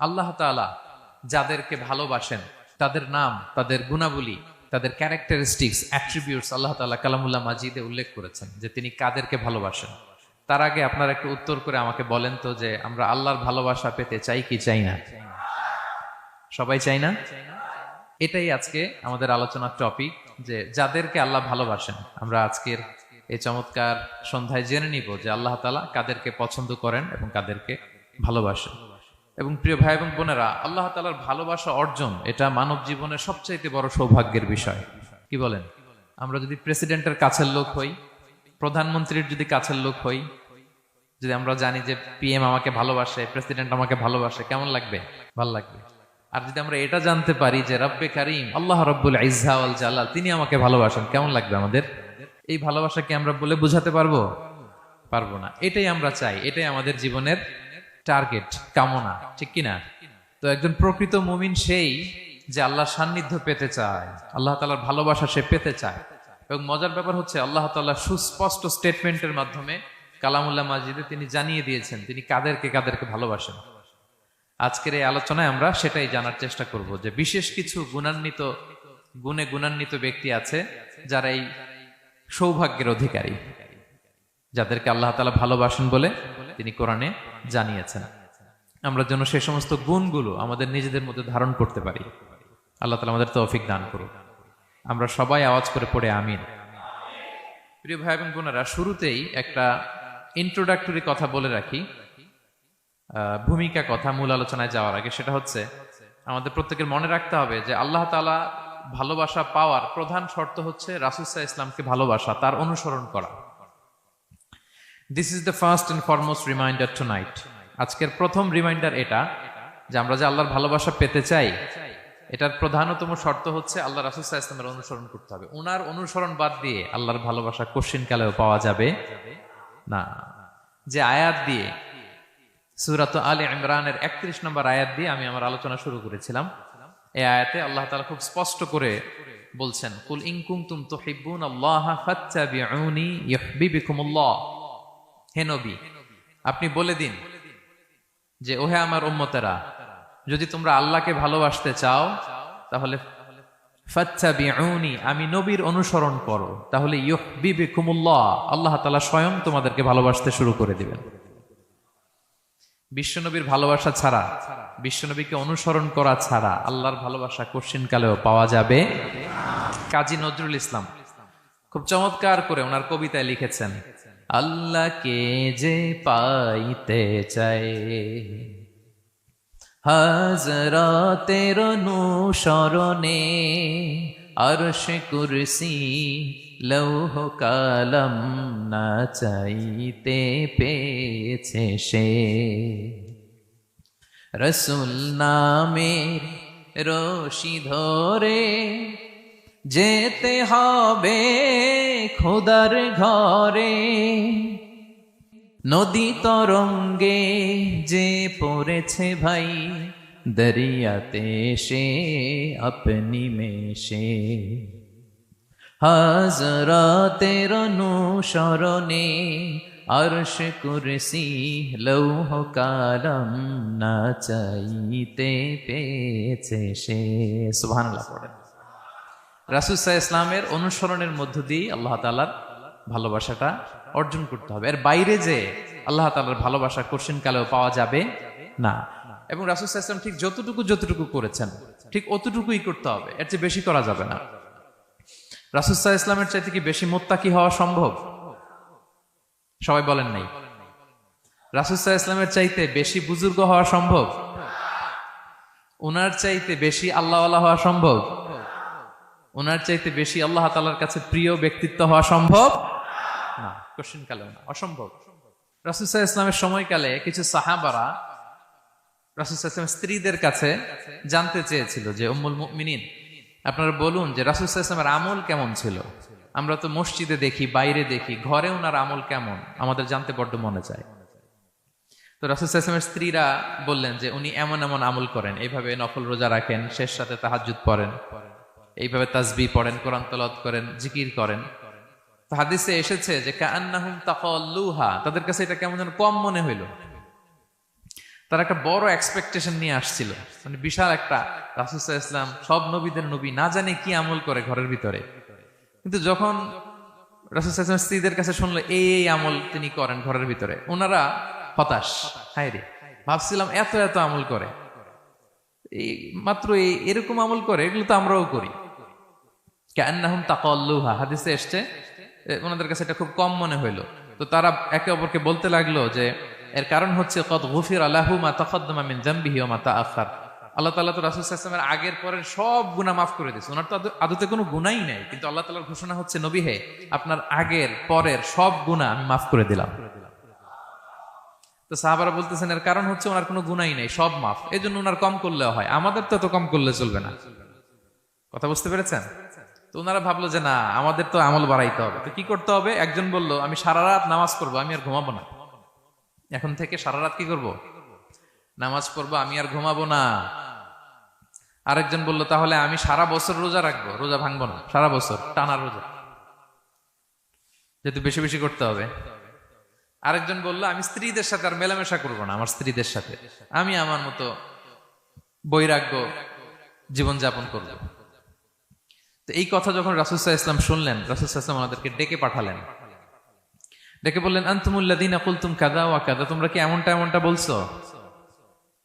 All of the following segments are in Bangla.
আল্লাহ তাআলা যাদেরকে ভালোবাসেন তাদের নাম, তাদের গুণাবলী, তাদের ক্যারেক্টারিস্টিক্স, অ্যাট্রিবিউটস আল্লাহ তাআলা কালামুল্লাহ মাজিদে উল্লেখ করেছেন যে তিনি কাদেরকে ভালোবাসেন। তার আগে আপনারা একটু উত্তর করে আমাকে বলেন তো যে আমরা আল্লাহর ভালোবাসা পেতে চাই কি চাই না? সবাই চাই না? এটাই আজকে আমাদের আলোচনার টপিক, যে যাদেরকে আল্লাহ ভালোবাসেন। আমরা আজকের এই চমৎকার সন্ধ্যায় জেনে নিব যে আল্লাহ তাআলা কাদেরকে পছন্দ করেন এবং কাদেরকে ভালোবাসেন। এবং প্রিয় ভাই এবং বোনেরা, আল্লাহ তাআলার ভালোবাসা অর্জন এটা মানব জীবনের সবচাইতে বড় সৌভাগ্যের বিষয়। কি বলেন? আমরা যদি প্রেসিডেন্টের কাছের লোক হই, প্রধানমন্ত্রীর যদি কাছের লোক হই, যদি আমরা জানি যে পিএম আমাকে ভালোবাসে, প্রেসিডেন্ট আমাকে ভালোবাসে, কেমন লাগবে? ভাল লাগবে। আর যদি আমরা এটা জানতে পারি যে রব্বে কারিম আল্লাহ রব্বুল ইজ্জা ওয়াল জালাল তিনি আমাকে ভালোবাসেন, কেমন লাগবে আমাদের? এই ভালোবাসাকে আমরা বলে বোঝাতে পারবো? পারবো না। এটাই আমরা চাই, এটাই আমাদের জীবনের টার্গেট, কামনা, ঠিক কিনা? তো একজন প্রকৃত মুমিন সেই যে আল্লাহর সান্নিধ্য পেতে চায়, আল্লাহ তাআলার ভালোবাসা সে পেতে চায়। এবং মজার ব্যাপার হচ্ছে আল্লাহ তাআলা সুস্পষ্ট স্টেটমেন্টের মাধ্যমে কালামুল্লাহ মাজিদে তিনি জানিয়ে দিয়েছেন তিনি কাদেরকে কাদেরকে ভালোবাসেন। আজকের এই আলোচনায় আমরা সেটাই জানার চেষ্টা করব যে বিশেষ কিছু গুণে গুণান্বিত ব্যক্তি আছে যারা এই সৌভাগ্যের অধিকারী, যাদেরকে আল্লাহ তাআলা ভালোবাসেন বলে তিনি কোরআনে জানিয়েছেন। আমরা যেন সেই সমস্ত গুণগুলো আমাদের নিজেদের মধ্যে ধারণ করতে পারি। আল্লাহ তাআলা আমাদের তৌফিক দান করুন। আমরা সবাই আওয়াজ করে পড়ে আমিন। প্রিয় ভাই এবং বোনেরা, শুরুতেই একটা ইন্ট্রোডাক্টরি কথা বলে রাখি, ভূমিকা কথা মূল আলোচনায় যাওয়ার আগে। সেটা হচ্ছে আমাদের প্রত্যেকের মনে রাখতে হবে যে আল্লাহ তাআলা ভালোবাসা পাওয়ার প্রধান শর্ত হচ্ছে রাসূল সাল্লাল্লাহু আলাইহি ওয়াসাল্লামকে ভালোবাসা, তার অনুসরণ করা। This is the first and foremost reminder tonight. আজকের প্রথম রিমাইন্ডার এটা যে আমরা যে আল্লাহর ভালোবাসা পেতে চাই, এটার প্রধানতম শর্ত হচ্ছে আল্লাহ রাসূল সাল্লাল্লাহু আলাইহি ওয়াসাল্লামের অনুসরণ করতে হবে। ওনার অনুসরণ বাদ দিয়ে আল্লাহর ভালোবাসা কোশ্চিনকালেও পাওয়া যাবে না। যে আয়াত দিয়ে, সূরাত আলে ইমরানের 31 নম্বর আয়াত দিয়ে আমি আমার আলোচনা শুরু করেছিলাম, এই আয়াতে আল্লাহ তাআলা খুব স্পষ্ট করে বলছেন, কুল ইন কুনতুম তুহিব্বুনাল্লাহা ফাত্তাবিউনি ইউহিব্বুকুমুল্লাহ। হে নবী, আপনি বলে দিন যে ওহে আমার উম্মতেরা, যদি তোমরা আল্লাহকে ভালোবাসতে চাও তাহলে ফাত্তাবিউনি, আমি নবীর অনুসরণ করো, তাহলে ইউহিব্বুকুমুল্লাহ, আল্লাহ তাআলা স্বয়ং তোমাদেরকে ভালোবাসতে শুরু করে দিবেন। বিশ্বনবীর ভালোবাসা ছাড়া, বিশ্বনবীকে অনুসরণ করা ছাড়া আল্লাহর ভালোবাসা কোশ্চিনকালেও পাওয়া যাবে। কাজী নজরুল ইসলাম খুব চমৎকার করে ওনার কবিতায় লিখেছেন, আল্লাহকে যে পাইতে চায় হাজরাতের অনুসরণে, আরশ কুরসি লৌহ কালাম না চাইতে পেয়েছে সে, রসুল নামের রশি ধরে যেতে হবে খোদার ঘরে, নদী তরঙ্গে যে পড়েছে ভাই দরিয়াতে সে আপনি মেশে, হাজরাতের অনুসরণে আরশ কুরসি লৌহ কালাম না চাইতে পেয়েছে সে। সুবহানাল্লাহ পড়েন। রাসূল সাল্লাল্লাহু আলাইহি ওয়াসাল্লামের অনুসরণের মধ্য দিয়ে আল্লাহ তাআলার ভালোবাসাটা অর্জন করতে হবে। এর বাইরে যে আল্লাহ তাআলার ভালোবাসা কোশ্চিনকালেও পাওয়া যাবে না। এবং রাসূল সাল্লাল্লাহু আলাইহি ওয়াসাল্লাম ঠিক যতটুকু করেছেন ঠিক অতটুকুই করতে হবে, এর চেয়ে বেশি করা যাবে না। রাসূল সাল্লাল্লাহু আলাইহি ওয়াসাল্লামের চাইতে কি বেশি মুত্তাকি হওয়া সম্ভব? সবাই বলেন নাই। রাসূল সাল্লাল্লাহু আলাইহি ওয়াসাল্লামের চাইতে বেশি বুজুর্গ হওয়া সম্ভব? ওনার চাইতে বেশি আল্লাহওয়ালা হওয়া সম্ভব? ওনার চাইতে বেশি আল্লাহ তাআলার কাছে প্রিয় ব্যক্তিত্ব হওয়া সম্ভব না, কোশ্চিনকালেও না, অসম্ভব। রাসূল সাল্লাল্লাহু আলাইহি ওয়াসাল্লামের সময়কালে কিছু সাহাবারা রাসূল সাল্লাল্লাহু আলাইহি ওয়াসাল্লামের স্ত্রীদের কাছে জানতে চেয়েছিল যে উম্মুল মুমিনিন, আপনারা বলুন যে রাসূল সাল্লাল্লাহু আলাইহি ওয়াসাল্লামের আমল কেমন ছিল? আমরা তো মসজিদে দেখি, বাইরে দেখি, ঘরে ওনার আমল কেমন আমাদের জানতে বড্ড মনে চায়। তো রাসূল সাল্লাল্লাহু আলাইহি ওয়াসাল্লামের স্ত্রীরা বললেন যে উনি এমন এমন আমল করেন, এইভাবে নফল রোজা রাখেন, শেষ রাতে তাহাজ্জুদ পড়েন, এইভাবে তাসবিহ পড়েন, কোরআন তেলাওয়াত করেন, জিকির করেন। তো হাদিসে এসেছে যে কাআন্নাহুম তাকাল্লুহা, তাদের কাছে এটা কেমন যেন কম মনে হইল। তারা একটা বড় এক্সপেকটেশন নিয়ে আসছিল, মানে বিশাল একটা, রাসূল সাল্লাল্লাহু আলাইহি ওয়াসাল্লাম সব নবীদের নবী, না জানে কি আমল করে ঘরের ভিতরে। কিন্তু যখন রাসূল সাল্লাল্লাহু আলাইহি ওয়াসাল্লাম স্ত্রীদের কাছে শুনলো এই এই আমল তিনি করেন ঘরের ভিতরে, ওনারা হতাশ। হায় রে, ভাবছিলাম এত এত আমল করে, এই মাত্র এরকম আমল করে, এগুলো তো আমরাও করি। কান্নাহুম তাকাল্লুহা, হাদিসে এসছে ওনাদের কাছে এটা খুব কম মনে হইলো। তো তারা একে অপরকে বলতে লাগলো যে এর কারণ হচ্ছে কদ গুফিরা লাহু মা তাকাদ্দামা মিন যামবিহি ওয়া মা তাআখার। আল্লাহ তাআলা তো রাসূল সাল্লাল্লাহু আলাইহি ওয়াসাল্লামের আগের পরের সব গুনাহ মাফ করে দিয়েছে। ওনার তো আদতে কোনো গুনাহই নাই, কিন্তু আল্লাহ তাআলার ঘোষণা হচ্ছে নবী হে, আপনার আগের পরের সব গুনাহ আমি মাফ করে দিলাম। তো সাহাবারা বলতেছেন এর কারণ হচ্ছে ওনার কোনো গুনাহই নাই, সব মাফ, এজন্য ওনার কম করলেও হয়, আমাদের তো এত কম করলে চলবে না। কথা বুঝতে পেরেছেন? তো ওনারা ভাবলো যে না, আমাদের তো আমল বাড়াইতে হবে। তো কি করতে হবে? একজন বলল আমি সারা রাত নামাজ পড়বো, আমি আর ঘুমাবো না। এখন থেকে সারা রাত কি করব? নামাজ পড়বো, আমি আর ঘুমাবো না। আরেকজন বলল তাহলে আমি সারা বছর রোজা রাখবো, রোজা ভাঙবো না, সারা বছর টানা রোজা, যেহেতু বেশি বেশি করতে হবে। আরেকজন বলল আমি স্ত্রীদের সাথে আর মেলামেশা করবো না, আমার স্ত্রীদের সাথে আমি আমার মতো বৈরাগ্য জীবনযাপন করবো। তো এই কথা যখন রাসূল সাল্লাল্লাহু আলাইহি ওয়াসাল্লাম শুনলেন, রাসূল সাল্লাল্লাহু আলাইহি ওয়াসাল্লাম ওনাদেরকে ডেকে পাঠালেন, ডেকে বললেন আনতুমুল্লাযীনা কুলতুম কাযা ওয়া কাযা, তোমরা কি এমনটা এমনটা বলছো?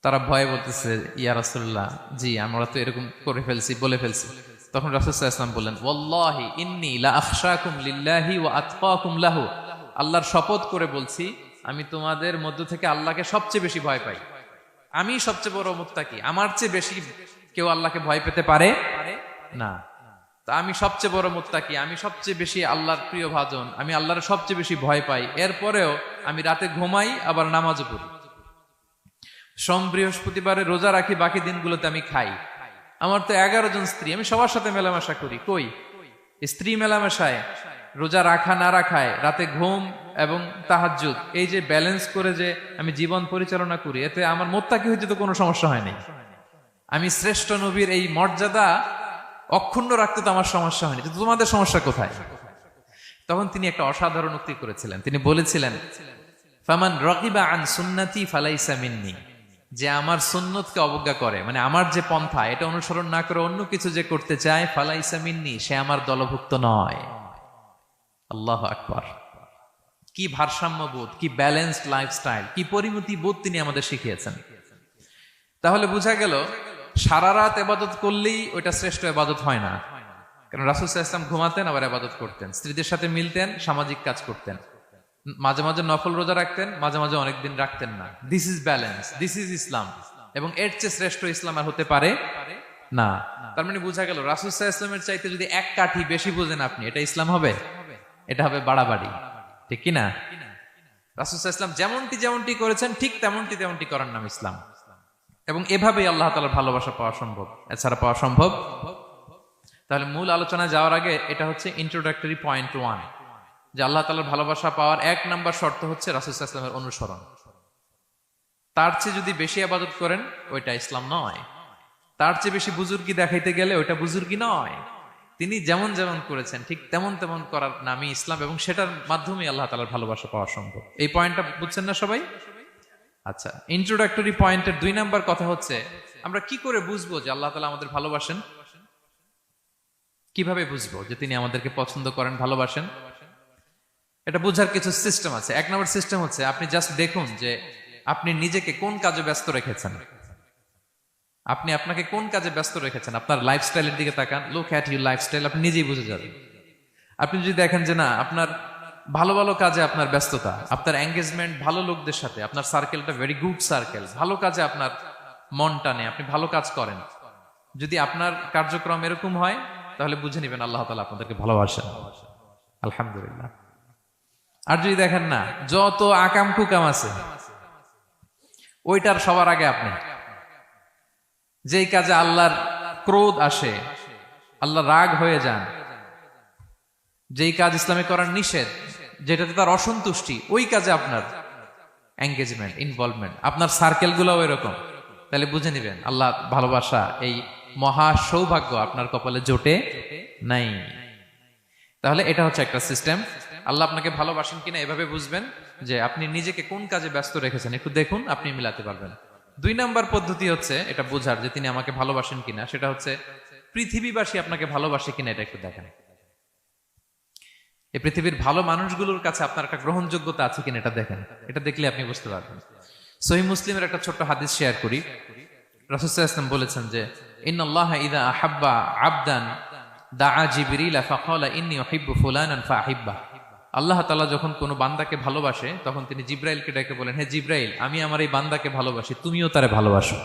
তারা ভয়ে বলতেছে ইয়া রাসূলুল্লাহ, জি আমরা তো এরকম করে ফেলছি, বলে ফেলছি। তখন রাসূল সাল্লাল্লাহু আলাইহি ওয়াসাল্লাম বললেন ওয়াল্লাহি ইন্নী লা আখশাকুম লিল্লাহি ওয়া আতকাকুম লাহু, আল্লাহর শপথ করে বলছি আমি তোমাদের মধ্য থেকে আল্লাহকে সবচেয়ে বেশি ভয় পাই, আমি সবচেয়ে বড় মুত্তাকি, আমার চেয়ে বেশি কেউ আল্লাহকে ভয় পেতে পারে না। তা আমি সবচেয়ে বড় মুত্তাকি, আমি সবচেয়ে বেশি আল্লাহর প্রিয় ভাজন, আমি আল্লাহর সবচেয়ে বেশি ভয় পাই, এরপরেও আমি রাতে ঘুমাই আবার নামাজও পড়ি, সোম বৃহস্পতিবারে রোজা রাখি, বাকি দিনগুলোতে আমি খাই, আমার তো 11 জন স্ত্রী, আমি সবার সাথে মেলামেশা করি, কই স্ত্রী মেলামেশায়, রোজা রাখা না রাখায়, রাতে ঘুম এবং তাহাজ্জুদ, এই যে ব্যালেন্স করে যে আমি জীবন পরিচালনা করি, এতে আমার মুত্তাকি হইতে তো কোনো সমস্যা হয়নি। আমি শ্রেষ্ঠ নবীর এই মর্যাদা অক্ষুণ্ণ রাখতে তো আমার সমস্যা হয়নি, কিন্তু তোমাদের সমস্যা কোথায়? তখন তিনি একটা অসাধারণ উক্তি করেছিলেন, তিনি বলেছিলেন ফামান রাগিবা আন সুন্নতি ফালাইসা মিন্নি, যে আমার সুন্নতকে অবজ্ঞা করে, মানে আমার যে পন্থা এটা অনুসরণ না করে অন্য কিছু যে করতে চায়, ফালাইসা মিন্নি, সে আমার দলভুক্ত নয়। আল্লাহু আকবার! কি ভারসাম্যবোধ, কি ব্যালেন্সড লাইফস্টাইল, কি পরিমিতি বোধ তিনি আমাদের শিখিয়েছেন। তাহলে বোঝা গেল সারা রাত ইবাদত করলেই ওইটা শ্রেষ্ঠ ইবাদত হয় না। কারণ রাসূল সাল্লাল্লাহু আলাইহি ওয়াসাল্লাম ঘুমাতেন আবার ইবাদত করতেন, স্ত্রীদের সাথে মিলতেন, সামাজিক কাজ করতেন, মাঝে মাঝে নফল রোজা রাখতেন, মাঝে মাঝে অনেকদিন রাখতেন না। This is balance, this is Islam. এবং এর চেয়ে শ্রেষ্ঠ ইসলাম আর হতে পারে না। তার মানে বোঝা গেল রাসূল সাল্লাল্লাহু আলাইহি ওয়াসাল্লামের চাইতে যদি এক কাঠি বেশি বোঝেন আপনি, এটা ইসলাম হবে? এটা হবে বাড়াবাড়ি, ঠিক কি না? রাসূল সাল্লাল্লাহু আলাইহি ওয়াসাল্লাম যেমনটি করেছেন ঠিক তেমনটি করার নাম ইসলাম। এবং এভাবেই আল্লাহ তাআলার ভালোবাসা পাওয়া সম্ভব, এছাড়া পাওয়া সম্ভব। তাহলে মূল আলোচনায় যাওয়ার আগে এটা হচ্ছে ইন্ট্রোডাক্টরি পয়েন্ট 1, যে আল্লাহ তাআলার ভালোবাসা পাওয়ার 1 নাম্বার শর্ত হচ্ছে রাসূল সাল্লাল্লাহু আলাইহি ওয়াসাল্লামের অনুসরণ। তার চেয়ে যদি বেশি ইবাদত করেন ওইটা ইসলাম নয়, তার চেয়ে বেশি বুজুর্গি দেখাইতে গেলে ওইটা বুজুর্গি নয়। তিনি যেমন যেমন করেছেন ঠিক তেমন তেমন করার নামই ইসলাম, এবং সেটার মাধ্যমে আল্লাহ তাআলার ভালোবাসা পাওয়া সম্ভব। এই পয়েন্টটা বুঝছেন না সবাই? আচ্ছা, ইন্ট্রোডাক্টরি পয়েন্টের 2 নাম্বার কথা হচ্ছে আমরা কি করে বুঝবো যে আল্লাহ তাআলা আমাদের ভালোবাসেন? কিভাবে বুঝবো যে তিনি আমাদেরকে পছন্দ করেন, ভালোবাসেন? এটা বোঝার কিছু সিস্টেম আছে। 1 নাম্বার সিস্টেম হচ্ছে আপনি জাস্ট দেখুন যে আপনি নিজেকে কোন কাজে ব্যস্ত রেখেছেন, আপনি আপনাকে কোন কাজে ব্যস্ত রেখেছেন। আপনার লাইফস্টাইলের দিকে তাকান, লুক অ্যাট ইউর লাইফস্টাইল, আপনি নিজেই বুঝে যাবেন। আপনি যদি দেখেন যে না, আপনার ভালো ভালো কাজে আপনার ব্যস্ততা, আপনার এঙ্গেজমেন্ট ভালো লোকদের সাথে, আপনার সার্কেলটা ভেরি গুড সার্কেল, ভালো কাজে আপনার মন টানে, আপনি ভালো কাজ করেন, যদি আপনার কার্যক্রম এরকম হয় তাহলে বুঝে নেবেন আল্লাহ তাআলা আপনাদেরকে ভালোবাসেন। আলহামদুলিল্লাহ। আর যদি দেখেন না, যত আকাম কুকাম আছে ওইটার সবার আগে আপনি, যেই কাজে আল্লাহর ক্রোধ আসে, আল্লাহ রাগ হয়ে যান, যেই কাজ ইসলামে করার নিষেধ, যেটাতে তার অসন্তুষ্টি, ওই কাজে আপনার এঙ্গেজমেন্ট, ইনভলভমেন্ট, আপনার সার্কেল গুলো এরকম, তাহলে বুঝে নিবেন আল্লাহ ভালোবাসা, এই মহা সৌভাগ্য আপনার কপালে জোটে নাই। তাহলে এটা হচ্ছে একটা সিস্টেম। আল্লাহ আপনাকে ভালোবাসেন কিনা এভাবে বুঝবেন যে আপনি নিজেকে কোন কাজে ব্যস্ত রেখেছেন, একটু দেখুন, আপনি মিলাতে পারবেন। দুই নাম্বার পদ্ধতি হচ্ছে এটা বোঝার যে তিনি আমাকে ভালোবাসেন কিনা, সেটা হচ্ছে পৃথিবীবাসী আপনাকে ভালোবাসে কিনা এটা একটু দেখেন। এই পৃথিবীর ভালো মানুষগুলোর কাছে আপনার একটা গ্রহণযোগ্যতা আছে কিনা এটা দেখেন। এটা দেখলে আপনি বুঝতে পারবেন। সহিহ মুসলিমের একটা ছোট্ট হাদিস শেয়ার করি। রাসূল সাল্লাল্লাহু আলাইহি ওয়াসাল্লাম বলেছেন যে ইন্নাল্লাহা ইযা আহাব্বা আবদান দাআ জিবরিল ফাকালা ইন্নী উহিব্বু ফুলানান ফাআহিব্বা। আল্লাহ তাআলা যখন কোনো বান্দাকে ভালোবাসে তখন তিনি জিব্রাইলকে ডেকে বলেন, হে জিব্রাইল, আমি আমার এই বান্দাকে ভালোবাসি, তুমিও তারে ভালোবাসো।